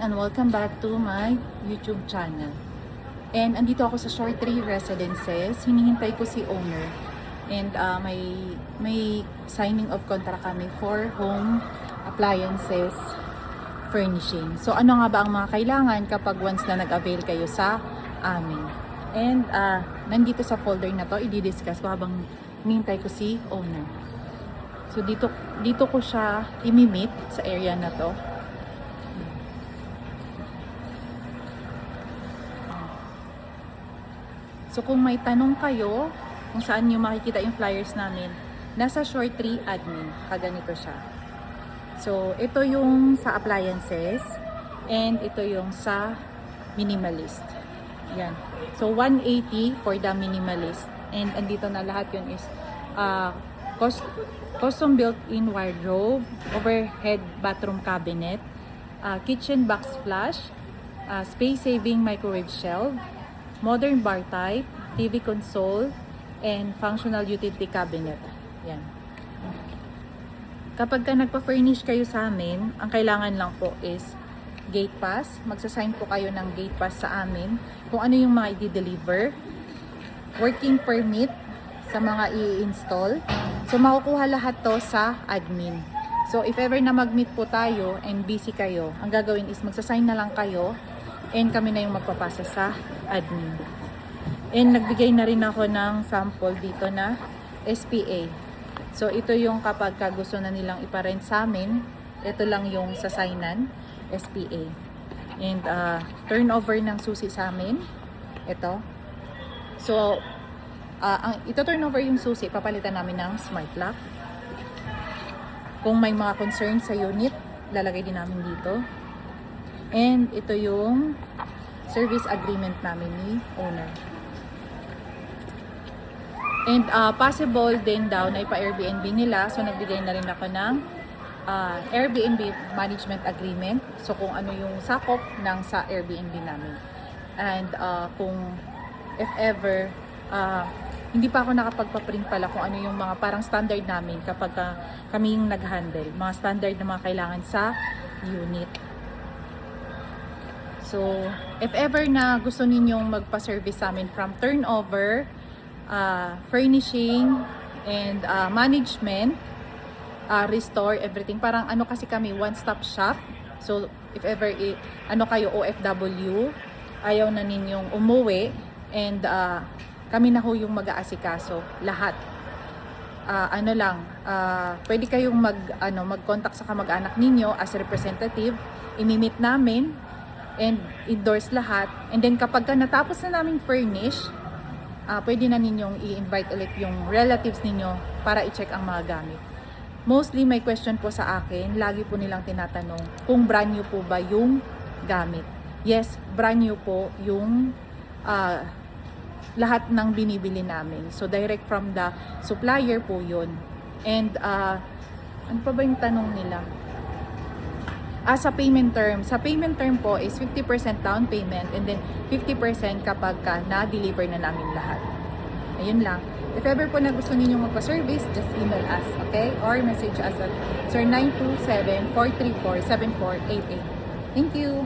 and welcome back to my YouTube channel. And andito ako sa Short Tree Residences. Hinihintay ko si owner. And may signing of contract kami for home appliances furnishing. So ano nga ba ang mga kailangan kapag once na nag-avail kayo sa amin? And nandito sa folder na to, i-discuss ko habang hinihintay ko si owner. So dito ko siya imi-meet sa area na to. So kung may tanong kayo kung saan nyo makikita yung flyers namin, nasa Short Tree Admin, kaganito siya. So ito yung sa appliances and ito yung sa minimalist. Yan. So 180 for the minimalist, and andito na lahat yun is custom built-in wardrobe, overhead bathroom cabinet, kitchen box flush, space-saving microwave shelf, modern bar type, TV console, and functional utility cabinet. Yan. Kapag ka nagpa-furnish kayo sa amin, ang kailangan lang po is gate pass. Magsasign po kayo ng gate pass sa amin kung ano yung mga i-deliver, working permit sa mga i-install. So makukuha lahat to sa admin. So if ever na mag-meet po tayo and busy kayo, ang gagawin is magsasign na lang kayo and kami na yung magpapasa sa admin. And nagbigay na rin ako ng sample dito na SPA. So ito yung kapag gusto na nilang iparent sa amin, ito lang yung sasaynan, SPA. And turnover ng susi sa amin, ito. So ito turnover yung susi, papalitan namin ng smart lock. Kung may mga concern sa unit, lalagay din namin dito. And ito yung service agreement namin ni owner. And possible din daw na ipa-Airbnb nila. So nagbigay na rin ako ng Airbnb management agreement. So kung ano yung sakop ng sa Airbnb namin. And kung if ever hindi pa ako nakapagpa-print pala kung ano yung mga parang standard namin kapag kami yung nag-handle. Mga standard na mga kailangan sa unit. So, if ever na gusto ninyong magpa-service sa amin from turnover, furnishing, and management, restore, everything. Parang ano kasi kami, one-stop shop. So, if ever ano kayo OFW, ayaw na ninyong umuwi, and kami na ho yung mag-aasikaso, lahat. Pwede kayong mag-contact sa kamag-anak ninyo as representative, imi-meet namin, and endorse lahat. And then kapag natapos na namin furnish, pwede na ninyong i-invite ulit yung relatives ninyo para i-check ang mga gamit. Mostly may question po sa akin, lagi po nilang tinatanong kung brand new po ba yung gamit. Yes, brand new po yung lahat ng binibili namin. So direct from the supplier po yun. And ano pa ba yung tanong nila? Sa payment term. Sa payment term po is 50% down payment and then 50% kapag na-deliver na namin lahat. Ayun lang. If ever po na gusto ninyong magpa-service, just email us, okay? Or message us at 0927-434-7488. Thank you!